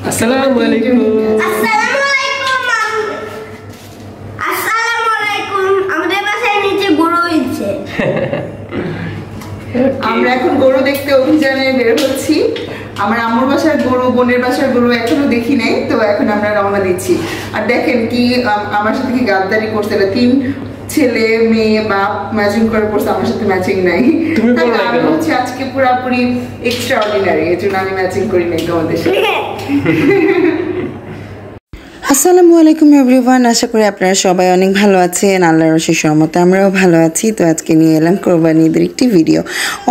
Assalamualaikum. Assalamualaikum. Assalamualaikum. আমাদের বাসায় নিচে গরু হইছে। আমরা এখন গরু দেখতে অভিযানে বের হচ্ছি। আমার আম্মুর বাসার গরু, বোনের বাসার গরু এখনো দেখি নাই, তো এখন আমরা রওনা দিচ্ছি। আর দেখেন কি আমার সাথে কি গাদ্দারি করছে, তিন ছেলে মেয়ে বাপ ম্যাচিং করে পড়ছে, আমার সাথে ম্যাচিং নাই। আমি হচ্ছে আজকে পুরোপুরি এক্সট্রা অর্ডিনারি, এই জন্য আমি ম্যাচিং করি নাই তোমাদের সাথে। আসসালামু আলাইকুম এভরিওয়ান, আশা করি আপনারা সবাই অনেক ভালো আছেন। আল্লাহর অশেষ রহমতে আমরাও ভালো আছি। তো আজকে নিয়ে এলাম কোরবানি ঈদের একটি ভিডিও।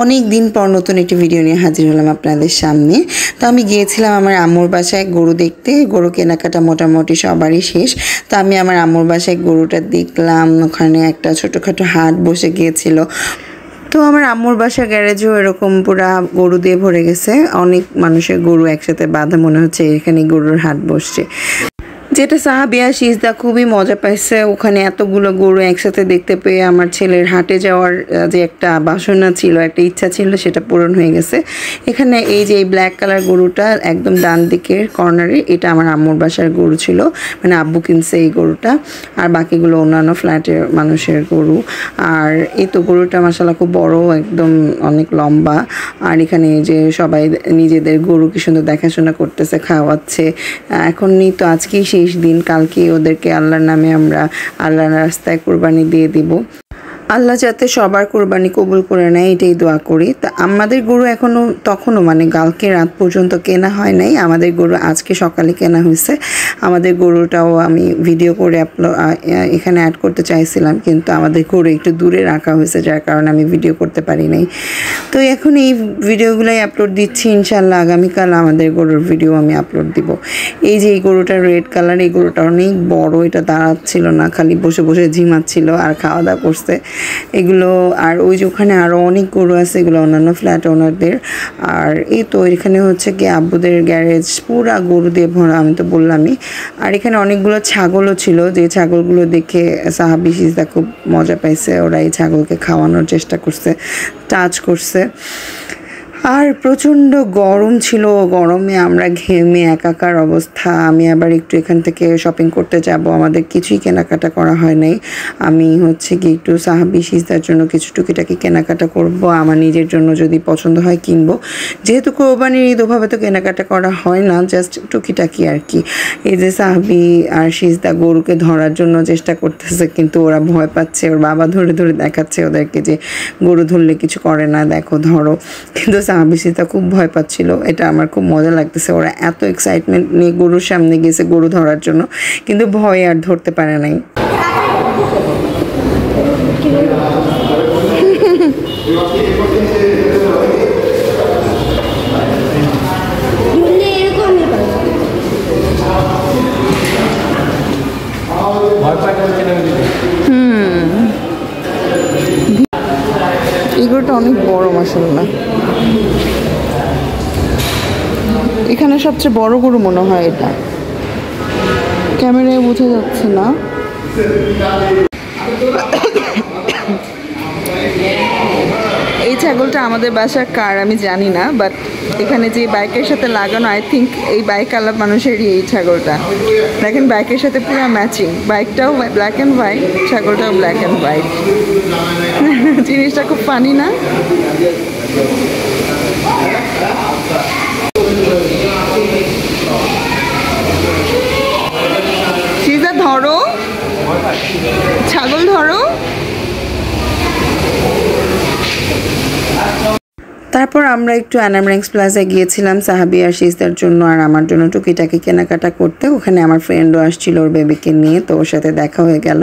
অনেক দিন পর নতুন একটি ভিডিও নিয়ে হাজির হলাম আপনাদের সামনে। তো আমি গিয়েছিলাম আমার আম্মুর বাসায় গরু দেখতে। গরু কেনাকাটা মোটামুটি সবারই শেষ। তো আমি আমার আম্মুর বাসায় গরুটা দেখলাম। ওখানে একটা ছোটোখাটো হাট বসে গিয়েছিল। তো আমার আম্মুর বাসার গ্যারেজও এরকম পুরা গরু দিয়ে ভরে গেছে। অনেক মানুষের গরু একসাথে বাঁধা, মনে হচ্ছে এখানে গরুর হাট বসছে। যেটা সাহাবিয়া সিজদা খুবই মজা পাইছে। ওখানে এতগুলো গরু একসাথে দেখতে পেয়ে আমার ছেলের হাটে যাওয়ার যে একটা বাসনা ছিল, একটা ইচ্ছা ছিল, সেটা পূরণ হয়ে গেছে। এখানে এই যে এই ব্ল্যাক কালার গরুটা একদম ডান দিকের কর্নারে, এটা আমার আম্মুর বাসার গরু ছিল, মানে আব্বু কিনছে এই গরুটা। আর বাকিগুলো অন্যান্য ফ্ল্যাটের মানুষের গরু। আর এই তো গরুটা মাশাআল্লাহ খুব বড়, একদম অনেক লম্বা। আর এখানে যে সবাই নিজেদের গরু কি সুন্দর দেখাশোনা করতেছে, খাওয়াচ্ছে। এখনই তো আজকেই শেষ দিন, কালকে ওদেরকে আল্লাহর নামে আমরা আল্লাহর রাস্তায় কোরবানি দিয়ে দিব। আল্লাহ যাতে সবার কোরবানি কবুল করে নেয়, এটাই দোয়া করি। তা আমাদের গরু তখনও মানে কালকে রাত পর্যন্ত কেনা হয় নাই। আমাদের গরু আজকে সকালে কেনা হয়েছে। আমাদের গরুটাও আমি ভিডিও করে এখানে অ্যাড করতে চাইছিলাম, কিন্তু আমাদের গরু একটু দূরে রাখা হয়েছে, যার কারণে আমি ভিডিও করতে পারি নাই। তো এখন এই ভিডিওগুলোই আপলোড দিচ্ছি। ইনশাল্লাহ আগামীকাল আমাদের গরুর ভিডিও আমি আপলোড দিব। এই যে এই গরুটা রেড কালার, এই গরুটা অনেক বড়। এটা দাঁড়াচ্ছিল না, খালি বসে বসে ঝিমাচ্ছিল আর খাওয়া দাওয়া করছে এগুলো। আর ওই যে ওখানে আরও অনেক গরু আছে, এগুলো অন্যান্য ফ্ল্যাট ওনারদের। আর এই তো এখানে হচ্ছে কি আব্বুদের গ্যারেজ পুরা গরু দিয়ে ভরা, আমি তো বললামই। আর এখানে অনেকগুলো ছাগলও ছিল, যে ছাগলগুলো দেখে সাহাবি সিজদা খুব মজা পাইছে। ওরা এই ছাগলকে খাওয়ানোর চেষ্টা করছে, টাচ করছে। আর প্রচণ্ড গরম ছিল, গরমে আমরা ঘেমে একাকার অবস্থা। আমি আবার একটু এখান থেকে শপিং করতে যাব, আমাদের কিছুই কেনাকাটা করা হয় নাই। আমি হচ্ছে কি একটু সাহাবি সিজদার জন্য কিছু টুকিটাকি কেনাকাটা করব, আমার নিজের জন্য যদি পছন্দ হয় কিনবো। যেহেতু কোরবানির ঈদ ওভাবে তো কেনাকাটা করা হয় না, জাস্ট টুকিটাকি আর কি। এই যে সাহাবি আর সিজদা গরুকে ধরার জন্য চেষ্টা করতেছে, কিন্তু ওরা ভয় পাচ্ছে। ওর বাবা ধরে ধরে দেখাচ্ছে ওদেরকে যে গরু ধরলে কিছু করে না, দেখো ধরো। কিন্তু সাহাবিসিতা খুব ভয় পাচ্ছিল। এটা আমার খুব মজা লাগতেছে। ওরা এত এক্সাইটমেন্ট নিয়ে গরুর সামনে গেছে গরু ধরার জন্য, কিন্তু ভয় আর ধরতে পারে নাই। এগুলোটা অনেক বড় মাশাআল্লাহ। এখানে সবচেয়ে বড় গরু মনে হয় এটা, ক্যামেরায় বোঝা যাচ্ছে না। এই ছাগলটা আমাদের বাসার কার আমি জানি না, বাট এখানে যে বাইকের সাথে লাগানো, আই থিঙ্ক এই বাইক আলা মানুষেরই এই ছাগলটা। দেখেন বাইকের সাথে পুরো ম্যাচিং, বাইকটাও ব্ল্যাক অ্যান্ড হোয়াইট, ছাগলটাও ব্ল্যাক অ্যান্ড হোয়াইট। জিনিসটা খুব ফানি না? সিজা ধরো, ছাগল ধরো। তারপর আমরা একটু অ্যানামরেন্স প্লাজায় গিয়েছিলাম সাহাবি আর সিজদার জন্য আর আমার জন্য টুকিটাকি কেনাকাটা করতে। ওখানে আমার ফ্রেন্ডও আসছিল ওর বেবিকে নিয়ে, তো ওর সাথে দেখা হয়ে গেল।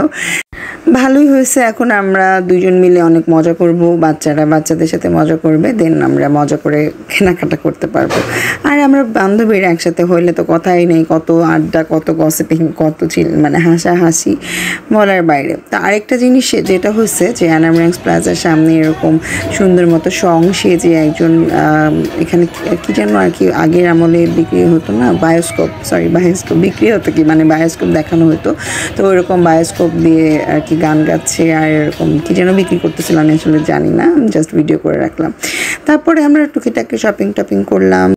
ভালোই হয়েছে। এখন আমরা দুজন মিলে অনেক মজা করব, বাচ্চারা বাচ্চাদের সাথে মজা করবে, দেন আমরা মজা করে কেনাকাটা করতে পারবো। আর আমরা বান্ধবীরা একসাথে হইলে তো কথাই নেই, কত আড্ডা, কত গসিপিং, কত মানে হাসাহাসি বলার বাইরে। তো আরেকটা জিনিস যেটা হচ্ছে যে অ্যানামরেন্স প্লাজার সামনে এরকম সুন্দর মতো সং সেজে একজন এখানে কি যেন আর কি আগের আমলে বিক্রি হতো না, বায়োস্কোপ বিক্রি হতো কি, মানে বায়োস্কোপ দেখানো হতো। তো ওইরকম বায়োস্কোপ দিয়ে আর কি গান গাচ্ছে আর এরকম কি যেন বিক্রি করতেছিল, আমি আসলে জানি না, জাস্ট ভিডিও করে রাখলাম। তারপরে আমরা টুকিটাকি শপিং টপিং করলাম।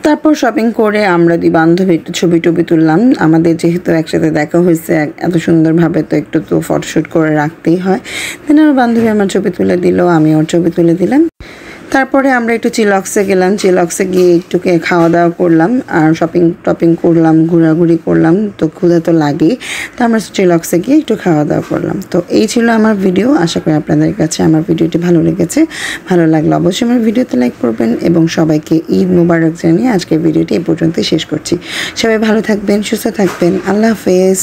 তারপর শপিং করে আমরা দুই বান্ধবী একটু ছবি টবি তুললাম। আমাদের যেহেতু একসাথে দেখা হয়েছে এত সুন্দরভাবে, তো একটু তো ফটোশ্যুট করে রাখতেই হয়। দেন আমার বান্ধবী আমার ছবি তুলে দিল, আমি ওর ছবি তুলে দিলাম। তারপরে আমরা একটু চিলক্সে গেলাম। চিলক্সে গিয়ে একটু খাওয়া দাওয়া করলাম আর শপিং করলাম, ঘোরাঘুরি করলাম। তো ক্ষুধা তো লাগেই, তো আমরা চিলক্সে গিয়ে একটু খাওয়া দাওয়া করলাম। তো এই ছিল আমার ভিডিও। আশা করি আপনাদের কাছে আমার ভিডিওটি ভালো লেগেছে। ভালো লাগলে অবশ্যই আমার ভিডিওতে লাইক করবেন এবং সবাইকে ঈদ মোবারক জানিয়ে আজকের ভিডিওটি এই পর্যন্তই শেষ করছি। সবাই ভালো থাকবেন, সুস্থ থাকবেন। আল্লাহ হাফেজ।